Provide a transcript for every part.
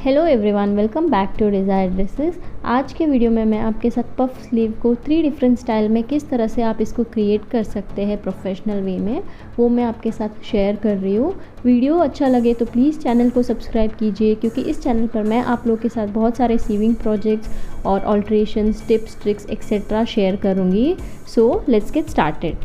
Hello everyone, welcome back to Desire Dresses. आज के video में मैं आपके साथ पफ स्लीव को 3 डिफरेंट स्टाइल में किस तरह से आप इसको क्रिएट कर सकते हैं प्रोफेशनल वे में, वो मैं आपके साथ शेयर कर रही हूँ। वीडियो अच्छा लगे तो प्लीज़ चैनल को सब्सक्राइब कीजिए, क्योंकि इस चैनल पर मैं आप लोग के साथ बहुत सारे सीविंग प्रोजेक्ट्स और ऑल्ट्रेशंस, टिप्स, ट्रिक्स एक्सेट्रा शेयर करूँगी। So let's get started.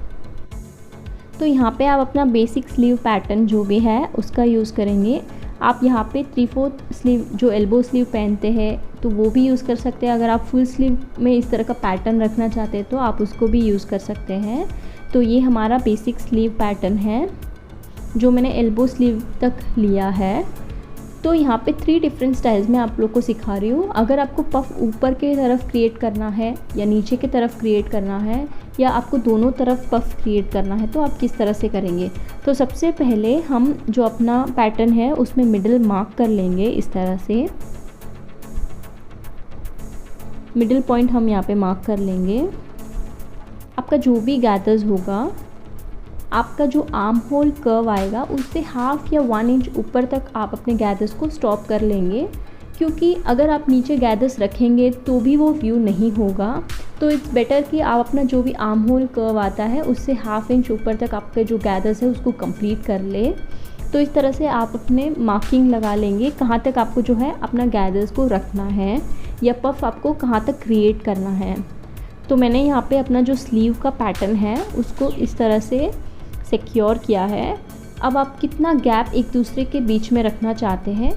तो यहाँ पे आप अपना बेसिक स्लीव पैटर्न जो भी है उसका यूज़ करेंगे। आप यहाँ पे 3/4 स्लीव जो एल्बो स्लीव पहनते हैं तो वो भी यूज़ कर सकते हैं। अगर आप फुल स्लीव में इस तरह का पैटर्न रखना चाहते हैं तो आप उसको भी यूज़ कर सकते हैं। तो ये हमारा बेसिक स्लीव पैटर्न है जो मैंने एल्बो स्लीव तक लिया है। तो यहाँ पे 3 डिफरेंट स्टाइल्स में आप लोग को सिखा रही हूँ। अगर आपको पफ ऊपर के तरफ क्रिएट करना है या नीचे की तरफ क्रिएट करना है या आपको दोनों तरफ पफ क्रिएट करना है तो आप किस तरह से करेंगे। तो सबसे पहले हम जो अपना पैटर्न है उसमें मिडिल मार्क कर लेंगे। इस तरह से मिडिल पॉइंट हम यहाँ पे मार्क कर लेंगे। आपका जो भी गैदर्स होगा, आपका जो आर्म होल कर्व आएगा उससे 1/2 या 1 इंच ऊपर तक आप अपने गैदर्स को स्टॉप कर लेंगे, क्योंकि अगर आप नीचे गैदर्स रखेंगे तो भी वो व्यू नहीं होगा। तो इट्स बेटर कि आप अपना जो भी आर्म होल कर्व आता है उससे 1/2 इंच ऊपर तक आपके जो गैदर्स है उसको कंप्लीट कर ले। तो इस तरह से आप अपने मार्किंग लगा लेंगे कहाँ तक आपको जो है अपना गैदर्स को रखना है या पफ आपको कहाँ तक क्रिएट करना है। तो मैंने यहाँ पे अपना जो स्लीव का पैटर्न है उसको इस तरह से सिक्योर किया है। अब आप कितना गैप एक दूसरे के बीच में रखना चाहते हैं,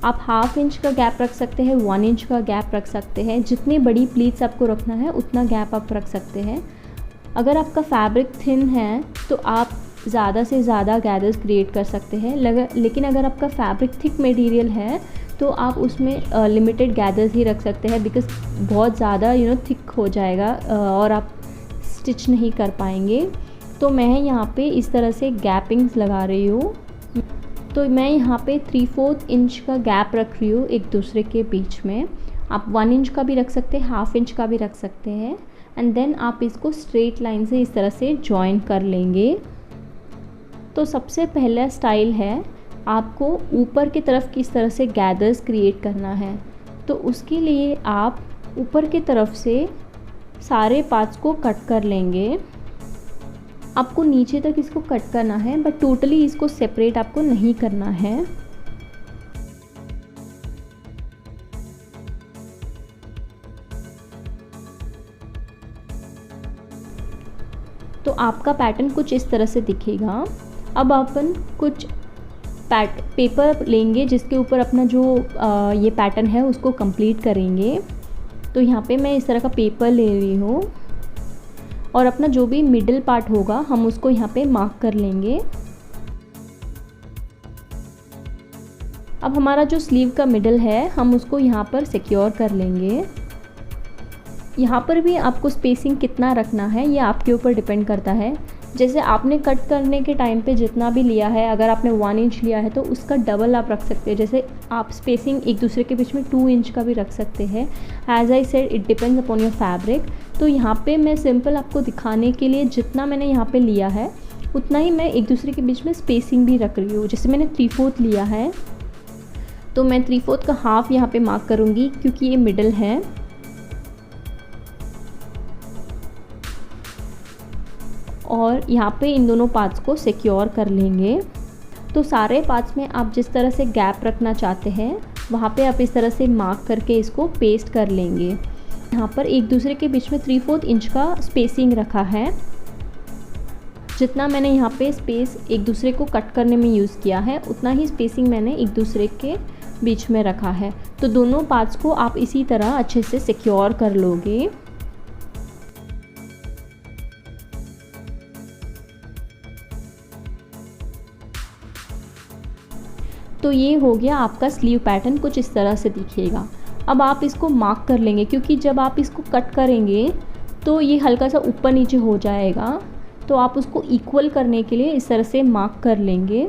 आप 1/2 इंच का गैप रख सकते हैं, 1 इंच का गैप रख सकते हैं। जितनी बड़ी प्लीट्स आपको रखना है उतना गैप आप रख सकते हैं। अगर आपका फैब्रिक थिन है तो आप ज़्यादा से ज़्यादा गैदर्स क्रिएट कर सकते हैं, लेकिन अगर आपका फैब्रिक थिक मटेरियल है तो आप उसमें लिमिटेड गैदर्स ही रख सकते हैं, बिकॉज बहुत ज़्यादा थिक हो जाएगा और आप स्टिच नहीं कर पाएंगे। तो मैं यहाँ पे इस तरह से गैपिंग्स लगा रही हूँ। तो मैं यहाँ पे 3/4 इंच का गैप रख रही हूँ एक दूसरे के बीच में। आप 1 इंच का भी रख सकते हैं, 1/2 इंच का भी रख सकते हैं। एंड देन आप इसको स्ट्रेट लाइन से इस तरह से जॉइन कर लेंगे। तो सबसे पहला स्टाइल है, आपको ऊपर की तरफ किस तरह से गैदर्स क्रिएट करना है। तो उसके लिए आप ऊपर की तरफ से सारे पार्ट्स को कट कर लेंगे। आपको नीचे तक इसको कट करना है, बट टोटली इसको सेपरेट आपको नहीं करना है। तो आपका पैटर्न कुछ इस तरह से दिखेगा। अब अपन कुछ पेपर लेंगे जिसके ऊपर अपना जो ये पैटर्न है उसको कंप्लीट करेंगे। तो यहाँ पे मैं इस तरह का पेपर ले रही हूँ और अपना जो भी मिडिल पार्ट होगा हम उसको यहाँ पे मार्क कर लेंगे। अब हमारा जो स्लीव का मिडिल है हम उसको यहाँ पर सिक्योर कर लेंगे। यहाँ पर भी आपको स्पेसिंग कितना रखना है ये आपके ऊपर डिपेंड करता है। जैसे आपने कट करने के टाइम पे जितना भी लिया है, अगर आपने 1 इंच लिया है तो उसका डबल आप रख सकते हैं। जैसे आप स्पेसिंग एक दूसरे के बीच में 2 इंच का भी रख सकते हैं। As I said, it depends upon your fabric. तो यहाँ पे मैं सिंपल आपको दिखाने के लिए जितना मैंने यहाँ पे लिया है उतना ही मैं एक दूसरे के बीच में स्पेसिंग भी रख रही हूँ। जैसे मैंने 3/4 लिया है तो मैं 3/4 का हाफ यहाँ पे मार्क करूँगी, क्योंकि ये मिडल है। और यहाँ पे इन दोनों पार्ट्स को सिक्योर कर लेंगे। तो सारे पार्ट्स में आप जिस तरह से गैप रखना चाहते हैं वहाँ पे आप इस तरह से मार्क करके इसको पेस्ट कर लेंगे। यहाँ पर एक दूसरे के बीच में 3/4 इंच का स्पेसिंग रखा है। जितना मैंने यहाँ पे स्पेस एक दूसरे को कट करने में यूज़ किया है उतना ही स्पेसिंग मैंने एक दूसरे के बीच में रखा है। तो दोनों पार्ट्स को आप इसी तरह अच्छे से सिक्योर कर लोगे। तो ये हो गया आपका स्लीव पैटर्न, कुछ इस तरह से दिखेगा। अब आप इसको मार्क कर लेंगे, क्योंकि जब आप इसको कट करेंगे तो ये हल्का सा ऊपर नीचे हो जाएगा। तो आप उसको इक्वल करने के लिए इस तरह से मार्क कर लेंगे।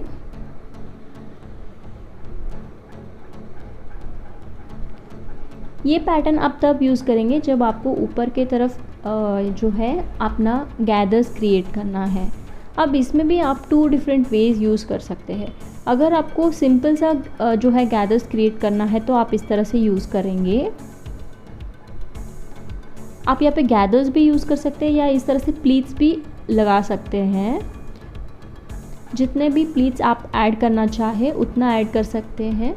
ये पैटर्न आप तब यूज़ करेंगे जब आपको ऊपर के तरफ जो है अपना गैदर्स क्रिएट करना है। अब इसमें भी आप 2 डिफरेंट वेज यूज़ कर सकते हैं। अगर आपको सिंपल सा जो है गैदर्स क्रिएट करना है तो आप इस तरह से यूज़ करेंगे। आप यहाँ पे गैदर्स भी यूज़ कर सकते हैं या इस तरह से प्लीट्स भी लगा सकते हैं। जितने भी प्लीट्स आप ऐड करना चाहे उतना ऐड कर सकते हैं।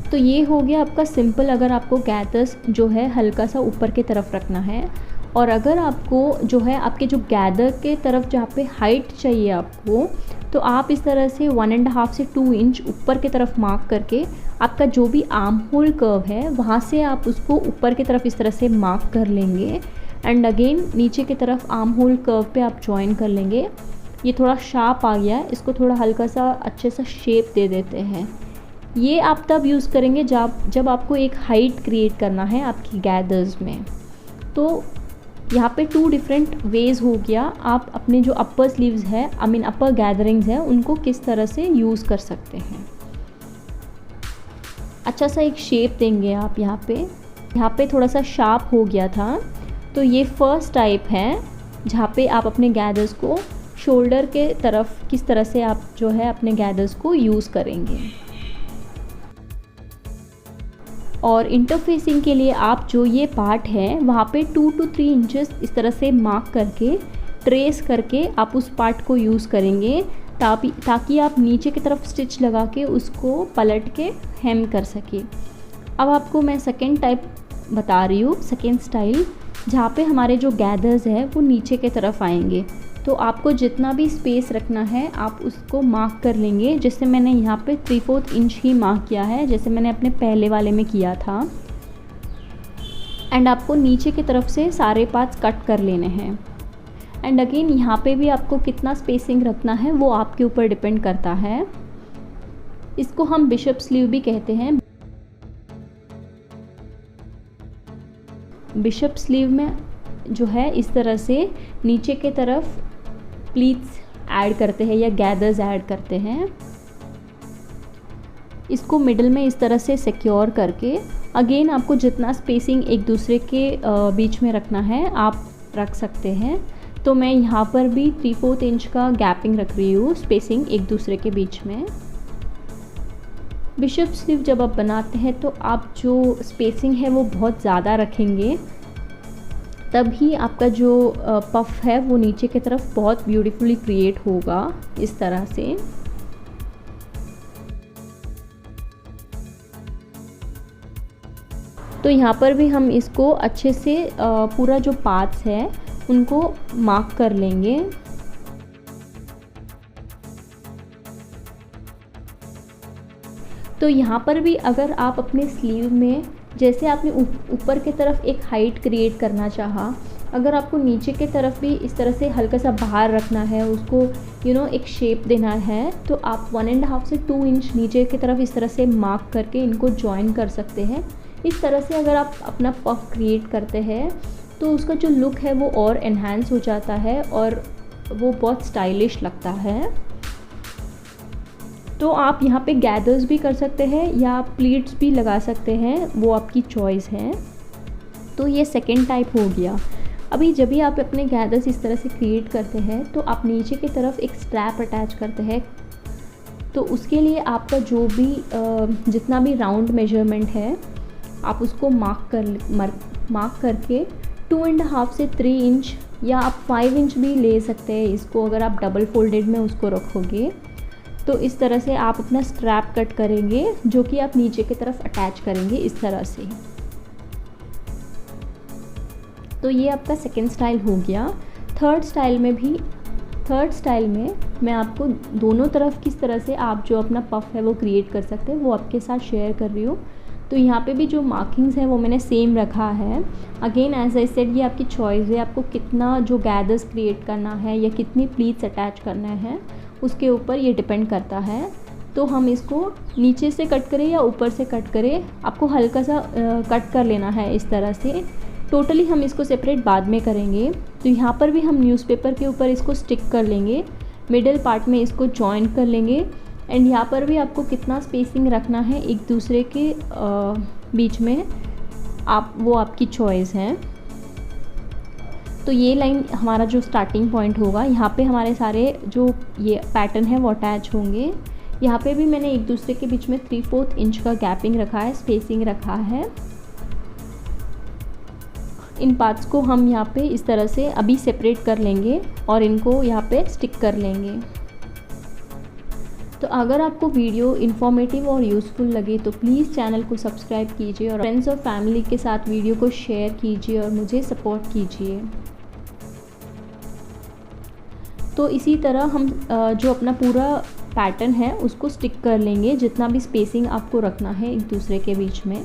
तो ये हो गया आपका सिंपल, अगर आपको गैदर्स जो है हल्का सा ऊपर की तरफ रखना है। और अगर आपको जो है आपके जो गैदर के तरफ जहाँ पे हाइट चाहिए आपको, तो आप इस तरह से 1.5 से 2 इंच ऊपर की तरफ मार्क करके आपका जो भी आर्म होल कर्व है वहाँ से आप उसको ऊपर की तरफ इस तरह से मार्क कर लेंगे। एंड अगेन नीचे की तरफ आर्म होल कर्व पे आप ज्वाइन कर लेंगे। ये थोड़ा शार्प आ गया है, इसको थोड़ा हल्का सा अच्छे सा शेप दे देते हैं। ये आप तब यूज़ करेंगे जब आपको एक हाइट क्रिएट करना है आपकी गैदर्स में। तो यहाँ पे 2 डिफरेंट वेज़ हो गया, आप अपने जो अपर स्लीव्स है अपर गैदरिंग्स है उनको किस तरह से यूज़ कर सकते हैं। अच्छा सा एक शेप देंगे आप यहाँ पे थोड़ा सा शार्प हो गया था। तो ये फर्स्ट टाइप है जहाँ पे आप अपने गैदर्स को शोल्डर के तरफ किस तरह से आप जो है अपने गैदर्स को यूज़ करेंगे। और इंटरफेसिंग के लिए आप जो ये पार्ट है वहाँ पे 2 to 3 इंचेस इस तरह से मार्क करके ट्रेस करके आप उस पार्ट को यूज़ करेंगे ताकि आप नीचे की तरफ स्टिच लगा के उसको पलट के हेम कर सके। अब आपको मैं सेकेंड टाइप बता रही हूँ, सेकेंड स्टाइल, जहाँ पे हमारे जो गैदर्स है वो नीचे की तरफ आएंगे। तो आपको जितना भी स्पेस रखना है आप उसको मार्क कर लेंगे। जैसे मैंने यहाँ पे 3/4 इंच ही मार्क किया है, जैसे मैंने अपने पहले वाले में किया था। एंड आपको नीचे की तरफ से सारे पार्ट्स कट कर लेने हैं। एंड अगेन यहाँ पे भी आपको कितना स्पेसिंग रखना है वो आपके ऊपर डिपेंड करता है। इसको हम बिशप स्लीव भी कहते हैं। बिशप स्लीव में जो है इस तरह से नीचे की तरफ प्लीट्स ऐड करते हैं या गैदर्स ऐड करते हैं। इसको मिडल में इस तरह से सिक्योर करके अगेन आपको जितना स्पेसिंग एक दूसरे के बीच में रखना है आप रख सकते हैं। तो मैं यहाँ पर भी 3/4 इंच का गैपिंग रख रही हूँ, स्पेसिंग एक दूसरे के बीच में। बिशप स्लीव जब आप बनाते हैं तो आप जो स्पेसिंग है वो बहुत ज़्यादा रखेंगे, तभी आपका जो पफ है वो नीचे की तरफ बहुत ब्यूटीफुली क्रिएट होगा इस तरह से। तो यहाँ पर भी हम इसको अच्छे से पूरा जो पार्ट्स है उनको मार्क कर लेंगे। तो यहाँ पर भी अगर आप अपने स्लीव में जैसे आपने ऊपर की तरफ एक हाइट क्रिएट करना चाहा, अगर आपको नीचे की तरफ भी इस तरह से हल्का सा बाहर रखना है, उसको एक शेप देना है, तो आप 1.5 से 2 इंच नीचे की तरफ इस तरह से मार्क करके इनको ज्वाइन कर सकते हैं। इस तरह से अगर आप अपना पफ क्रिएट करते हैं तो उसका जो लुक है वो और एनहांस हो जाता है और वो बहुत स्टाइलिश लगता है। तो आप यहाँ पे गैदर्स भी कर सकते हैं या प्लीट्स भी लगा सकते हैं, वो आपकी चॉइस है। तो ये सेकेंड टाइप हो गया। अभी जब भी आप अपने गैदर्स इस तरह से क्रिएट करते हैं तो आप नीचे की तरफ एक स्ट्रैप अटैच करते हैं। तो उसके लिए आपका जो भी जितना भी राउंड मेजरमेंट है आप उसको मार्क करके 2.5 से 3 इंच या आप 5 इंच भी ले सकते हैं इसको, अगर आप डबल फोल्डेड में उसको रखोगे। तो इस तरह से आप अपना स्ट्रैप कट करेंगे जो कि आप नीचे की तरफ अटैच करेंगे इस तरह से। तो ये आपका सेकेंड स्टाइल हो गया। थर्ड स्टाइल में मैं आपको दोनों तरफ किस तरह से आप जो अपना पफ है वो क्रिएट कर सकते हैं वो आपके साथ शेयर कर रही हूँ। तो यहाँ पे भी जो मार्किंग्स है वो मैंने सेम रखा है। अगेन एज आई सेड, ये आपकी चॉइस है, आपको कितना जो गैदर्स क्रिएट करना है या कितनी प्लीट्स अटैच करना है उसके ऊपर ये डिपेंड करता है। तो हम इसको नीचे से कट करें या ऊपर से कट करें, आपको हल्का सा कट कर लेना है इस तरह से। टोटली हम इसको सेपरेट बाद में करेंगे। तो यहाँ पर भी हम न्यूज़पेपर के ऊपर इसको स्टिक कर लेंगे, मिडिल पार्ट में इसको जॉइन कर लेंगे। एंड यहाँ पर भी आपको कितना स्पेसिंग रखना है एक दूसरे के बीच में वो आपकी चॉइस है। तो ये लाइन हमारा जो स्टार्टिंग पॉइंट होगा, यहाँ पे हमारे सारे जो ये पैटर्न है वो अटैच होंगे। यहाँ पे भी मैंने एक दूसरे के बीच में 3/4 इंच का गैपिंग रखा है, स्पेसिंग रखा है। इन पार्ट्स को हम यहाँ पे इस तरह से अभी सेपरेट कर लेंगे और इनको यहाँ पे स्टिक कर लेंगे। तो अगर आपको वीडियो इन्फॉर्मेटिव और यूज़फुल लगे तो प्लीज़ चैनल को सब्सक्राइब कीजिए और फ्रेंड्स और फैमिली के साथ वीडियो को शेयर कीजिए और मुझे सपोर्ट कीजिए। तो इसी तरह हम जो अपना पूरा पैटर्न है उसको स्टिक कर लेंगे, जितना भी स्पेसिंग आपको रखना है एक दूसरे के बीच में।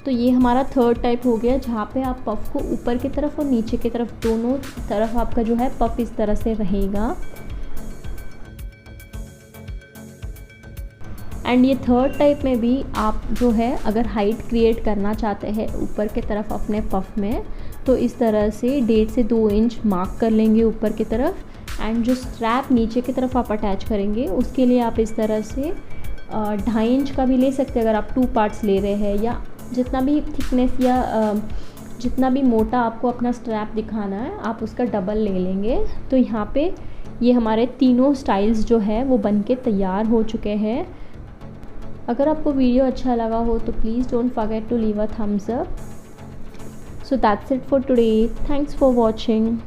तो ये हमारा थर्ड टाइप हो गया, जहाँ पे आप पफ़ को ऊपर की तरफ और नीचे की तरफ दोनों तरफ आपका जो है पफ़ इस तरह से रहेगा। एंड ये थर्ड टाइप में भी आप जो है अगर हाइट क्रिएट करना चाहते हैं ऊपर की तरफ अपने पफ़ में, तो इस तरह से 1.5 से 2 इंच मार्क कर लेंगे ऊपर की तरफ। एंड जो स्ट्रैप नीचे की तरफ आप अटैच करेंगे उसके लिए आप इस तरह से 2.5 इंच का भी ले सकते हैं अगर आप 2 पार्ट्स ले रहे हैं, या जितना भी थिकनेस या जितना भी मोटा आपको अपना स्ट्रैप दिखाना है आप उसका डबल ले लेंगे। तो यहाँ पे ये हमारे तीनों स्टाइल्स जो है वो बन के तैयार हो चुके हैं। अगर आपको वीडियो अच्छा लगा हो तो please don't forget to leave a thumbs up. So that's it for today. Thanks for watching.